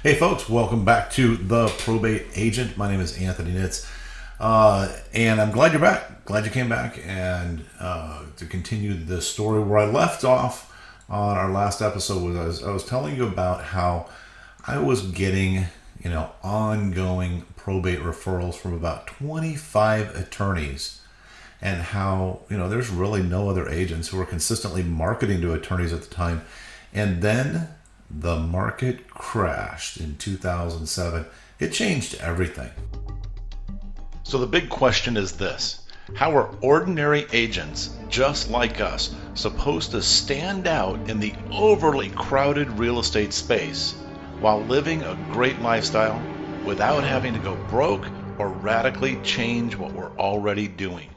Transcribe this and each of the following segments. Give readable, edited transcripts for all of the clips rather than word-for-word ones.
Hey folks, welcome back to The Probate Agent. My name is Anthony Nitz, and I'm glad you're back. Glad you came back and to continue the story where I left off on our last episode. I was telling you about how I was getting, ongoing probate referrals from about 25 attorneys, and how, there's really no other agents who were consistently marketing to attorneys at the time. And then the market crashed in 2007. It changed everything. So the big question is this: how are ordinary agents just like us supposed to stand out in the overly crowded real estate space while living a great lifestyle without having to go broke or radically change what we're already doing?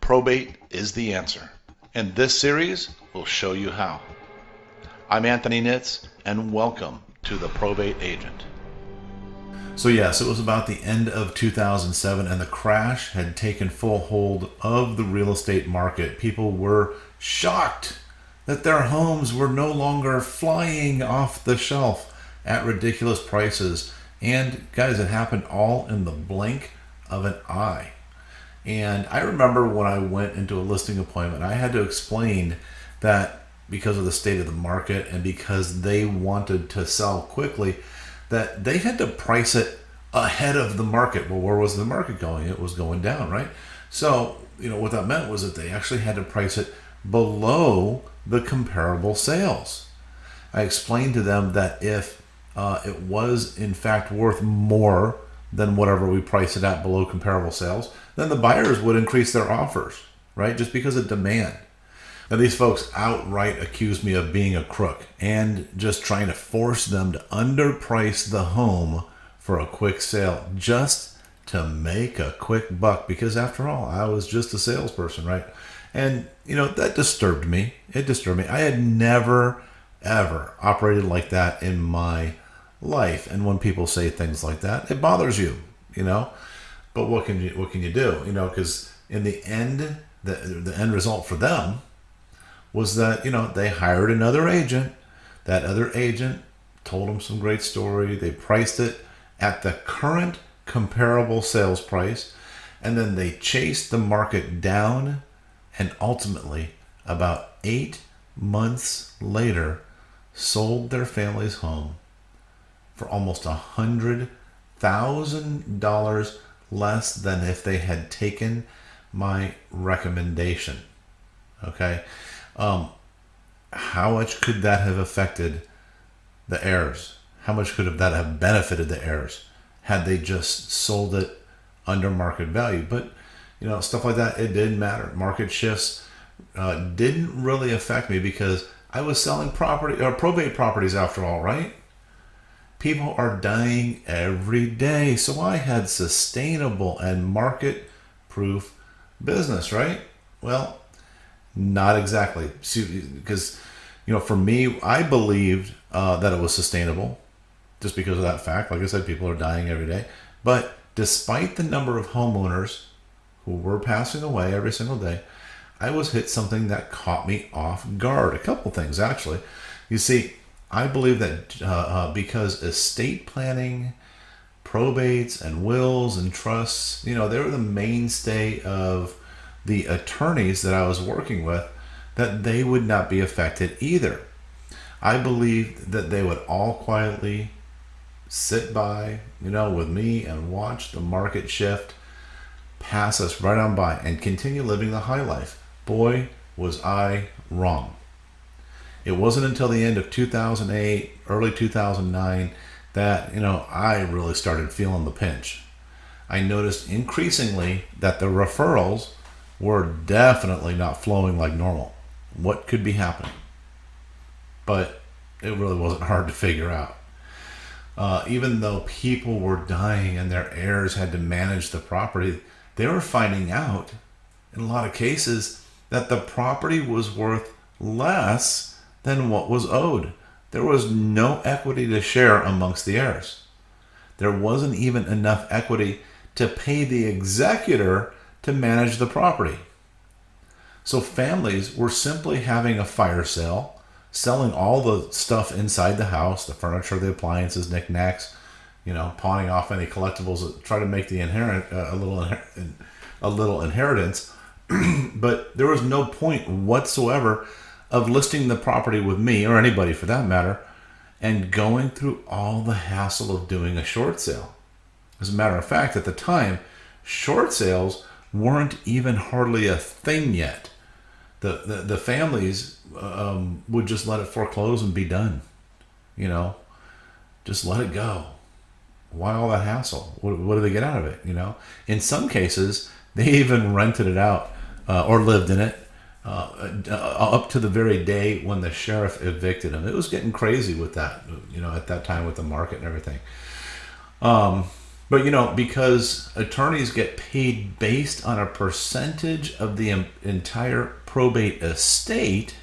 Probate is the answer, and this series will show you how. I'm Anthony Nitz, and welcome to The Probate Agent. So yes, it was about the end of 2007, and the crash had taken full hold of the real estate market. People were shocked that their homes were no longer flying off the shelf at ridiculous prices. And guys, it happened all in the blink of an eye. And I remember when I went into a listing appointment, I had to explain that because of the state of the market and because they wanted to sell quickly, that they had to price it ahead of the market. Well, where was the market going? It was going down, right? So, what that meant was that they actually had to price it below the comparable sales. I explained to them that if it was in fact worth more than whatever we price it at below comparable sales, then the buyers would increase their offers, right? Just because of demand. Now, these folks outright accused me of being a crook and just trying to force them to underprice the home for a quick sale just to make a quick buck, because after all, I was just a salesperson, right? And, that disturbed me. It disturbed me. I had never, ever operated like that in my life. And when people say things like that, it bothers you, But what can you do? Because in the end, the end result for them was that, they hired another agent. That other agent told them some great story. They priced it at the current comparable sales price, and then they chased the market down, and ultimately, about 8 months later, sold their family's home for almost $100,000 less than if they had taken my recommendation. Okay? How much could that have affected the heirs? How much could that have benefited the heirs had they just sold it under market value? But, stuff like that, it didn't matter. Market shifts didn't really affect me because I was selling probate properties after all, right? People are dying every day. So I had sustainable and market-proof business, right? Well, not exactly, because for me, I believed that it was sustainable just because of that fact. Like I said, people are dying every day. But despite the number of homeowners who were passing away every single day, I was hit something that caught me off guard. A couple things, actually. You see, I believe that because estate planning, probates, and wills and trusts, they were the mainstay of the attorneys that I was working with, that they would not be affected either. I believed that they would all quietly sit by, with me and watch the market shift, pass us right on by, and continue living the high life. Boy, was I wrong. It wasn't until the end of 2008, early 2009, that, I really started feeling the pinch. I noticed increasingly that the referrals were definitely not flowing like normal. What could be happening? But it really wasn't hard to figure out. Even though people were dying and their heirs had to manage the property, they were finding out, in a lot of cases, that the property was worth less than what was owed. There was no equity to share amongst the heirs. There wasn't even enough equity to pay the executor to manage the property. So families were simply having a fire sale, selling all the stuff inside the house, the furniture, the appliances, knickknacks, pawning off any collectibles that try to make the a little inheritance. But there was no point whatsoever of listing the property with me, or anybody for that matter, and going through all the hassle of doing a short sale. As a matter of fact, at the time, short sales weren't even hardly a thing yet. The families would just let it foreclose and be done. Just let it go. Why all that hassle? What do they get out of it? In some cases, they even rented it out or lived in it up to the very day when the sheriff evicted them. It was getting crazy with that, at that time with the market and everything. But because attorneys get paid based on a percentage of the entire probate estate,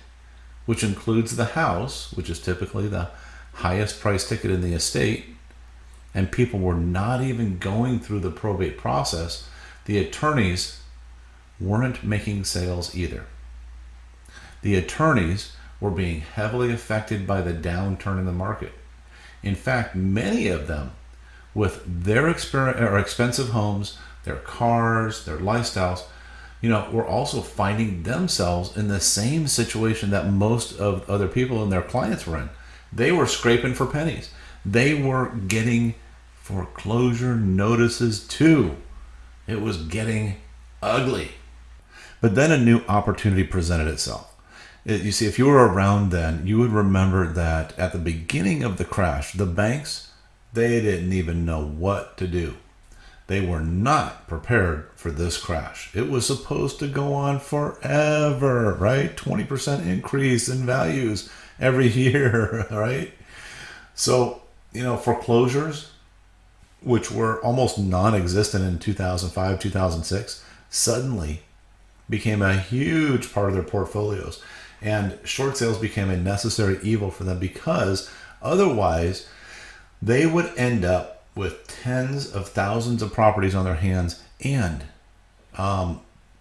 which includes the house, which is typically the highest price ticket in the estate, and people were not even going through the probate process, the attorneys weren't making sales either. The attorneys were being heavily affected by the downturn in the market. In fact, many of them, with their expensive homes, their cars, their lifestyles, were also finding themselves in the same situation that most of other people and their clients were in. They were scraping for pennies. They were getting foreclosure notices too. It was getting ugly. But then a new opportunity presented itself. You see, if you were around then, you would remember that at the beginning of the crash, the banks, they didn't even know what to do. They were not prepared for this crash. It was supposed to go on forever, right? 20% increase in values every year, right? So, foreclosures, which were almost non-existent in 2005, 2006, suddenly became a huge part of their portfolios. And short sales became a necessary evil for them, because otherwise they would end up with tens of thousands of properties on their hands, and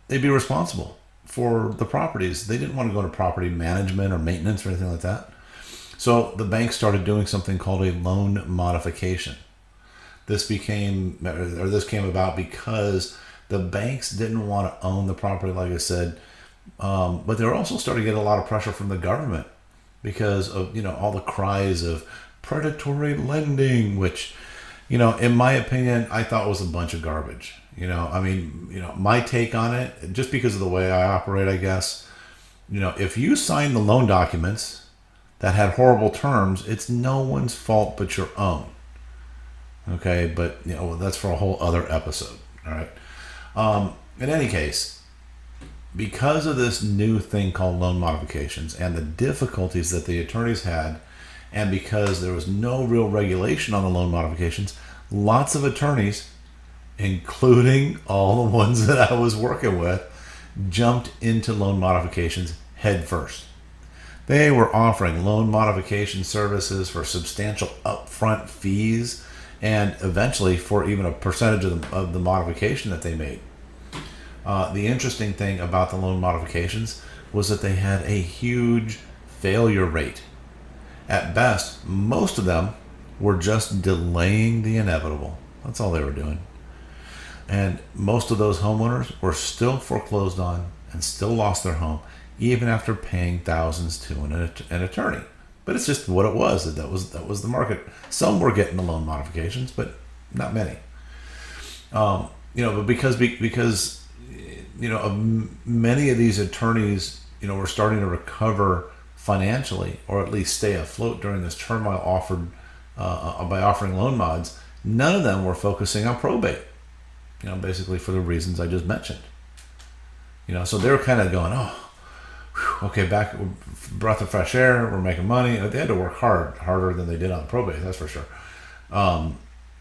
they'd be responsible for the properties. They didn't want to go into property management or maintenance or anything like that. So the bank started doing something called a loan modification. This came about because the banks didn't want to own the property, like I said, but they were also starting to get a lot of pressure from the government because of all the cries of predatory lending, which in my opinion, I thought was a bunch of garbage. My take on it, just because of the way I operate, I guess, if you sign the loan documents that had horrible terms, it's no one's fault but your own. Okay, but that's for a whole other episode. All right. In any case, because of this new thing called loan modifications and the difficulties that the attorneys had, and because there was no real regulation on the loan modifications, lots of attorneys, including all the ones that I was working with, jumped into loan modifications head first. They were offering loan modification services for substantial upfront fees, and eventually for even a percentage of the modification that they made. The interesting thing about the loan modifications was that they had a huge failure rate. At best, most of them were just delaying the inevitable. That's all they were doing. And most of those homeowners were still foreclosed on and still lost their home, even after paying thousands to an attorney. But it's just what it was. That was the market. Some were getting the loan modifications, but not many. But because many of these attorneys, were starting to recover financially, or at least stay afloat during this turmoil offered by offering loan mods, none of them were focusing on probate. Basically for the reasons I just mentioned. So they were kind of going, okay, back, breath of fresh air, we're making money. They had to work harder than they did on probate, that's for sure.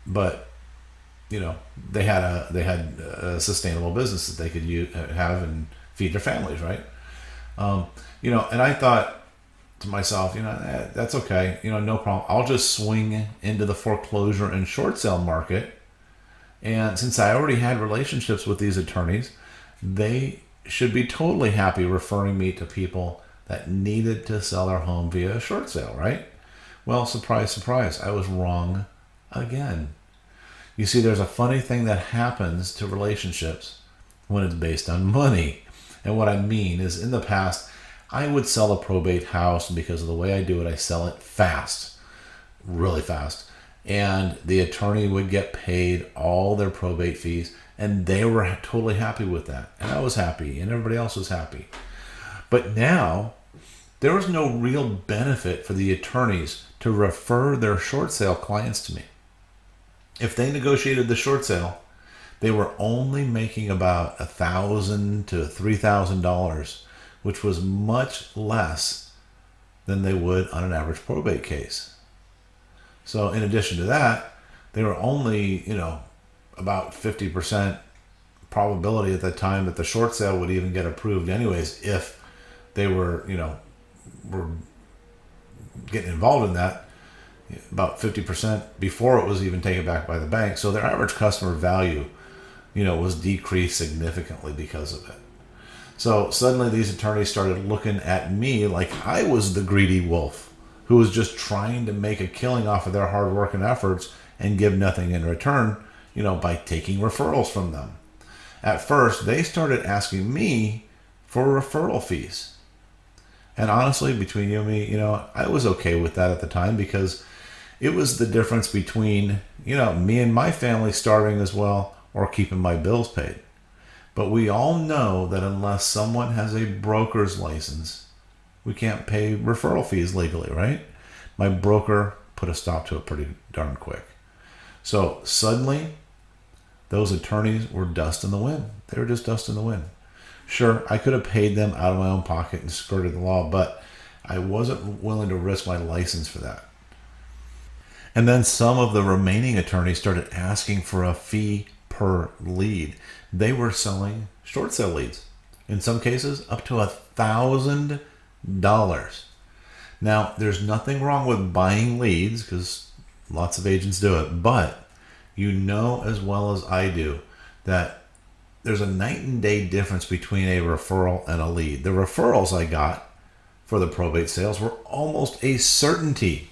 But they had a sustainable business that they could have and feed their families, right? And I thought to myself, that's okay, no problem. I'll just swing into the foreclosure and short sale market. And since I already had relationships with these attorneys, they should be totally happy referring me to people that needed to sell their home via a short sale, right? Well, surprise, surprise, I was wrong again. You see, there's a funny thing that happens to relationships when it's based on money. And what I mean is, in the past, I would sell a probate house, and because of the way I do it, I sell it fast, really fast. And the attorney would get paid all their probate fees, and they were totally happy with that. And I was happy, and everybody else was happy. But now, there was no real benefit for the attorneys to refer their short sale clients to me. If they negotiated the short sale, they were only making about $1,000 to $3,000, which was much less than they would on an average probate case. So in addition to that, they were only, about 50% probability at that time that the short sale would even get approved anyways, if they were getting involved in that, about 50% before it was even taken back by the bank. So their average customer value, was decreased significantly because of it. So suddenly these attorneys started looking at me like I was the greedy wolf who was just trying to make a killing off of their hard work and efforts and give nothing in return, by taking referrals from them. At first, they started asking me for referral fees. And honestly, between you and me, I was okay with that at the time, because it was the difference between, me and my family starving as well, or keeping my bills paid. But we all know that unless someone has a broker's license, we can't pay referral fees legally, right? My broker put a stop to it pretty darn quick. So suddenly, those attorneys were dust in the wind. They were just dust in the wind. Sure, I could have paid them out of my own pocket and skirted the law, but I wasn't willing to risk my license for that. And then some of the remaining attorneys started asking for a fee per lead. They were selling short sale leads, in some cases up to $1,000. Now, there's nothing wrong with buying leads, because lots of agents do it, but you know as well as I do that there's a night and day difference between a referral and a lead. The referrals I got for the probate sales were almost a certainty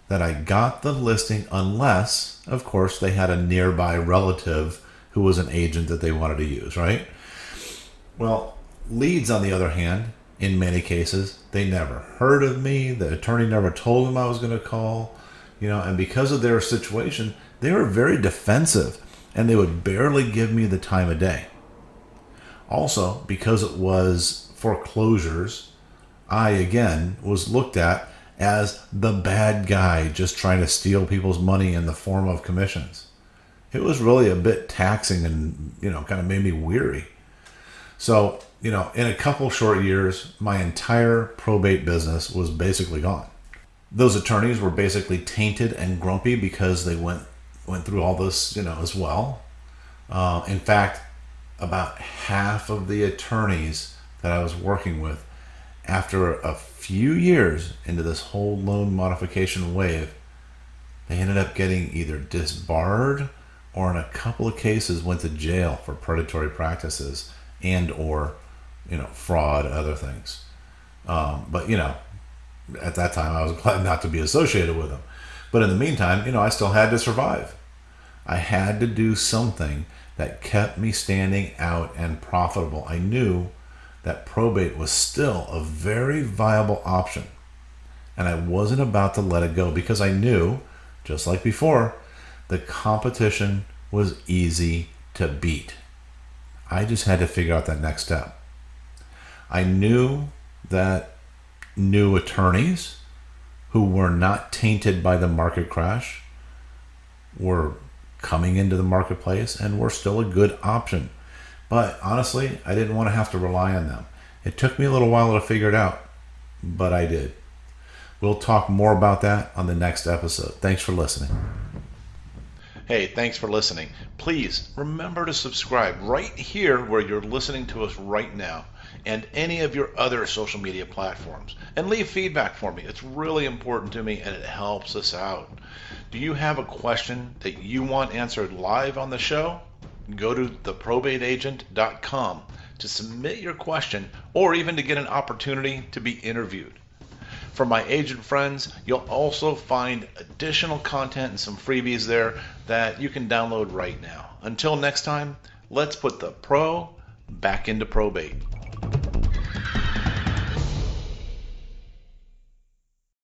that I got the listing, unless, of course, they had a nearby relative who was an agent that they wanted to use, right? Well, leads, on the other hand, in many cases, they never heard of me. The attorney never told them I was going to call, and because of their situation, they were very defensive, and they would barely give me the time of day. Also, because it was foreclosures, I, again, was looked at as the bad guy just trying to steal people's money in the form of commissions. It was really a bit taxing and, kind of made me weary. So, in a couple short years, my entire probate business was basically gone. Those attorneys were basically tainted and grumpy because they went through all this, as well. In fact, about half of the attorneys that I was working with, after a few years into this whole loan modification wave, they ended up getting either disbarred, or in a couple of cases went to jail for predatory practices and or fraud, other things. But at that time I was glad not to be associated with them. But in the meantime, I still had to survive. I had to do something that kept me standing out and profitable. I knew that probate was still a very viable option, and I wasn't about to let it go, because I knew, just like before, the competition was easy to beat. I just had to figure out that next step. I knew that new attorneys who were not tainted by the market crash were coming into the marketplace and were still a good option. But honestly, I didn't want to have to rely on them. It took me a little while to figure it out, but I did. We'll talk more about that on the next episode. Thanks for listening. Hey, thanks for listening. Please remember to subscribe right here where you're listening to us right now, and any of your other social media platforms. And leave feedback for me. It's really important to me, and it helps us out. Do you have a question that you want answered live on the show? Go to theprobateagent.com to submit your question or even to get an opportunity to be interviewed. For my agent friends, you'll also find additional content and some freebies there that you can download right now. Until next time, let's put the pro back into probate.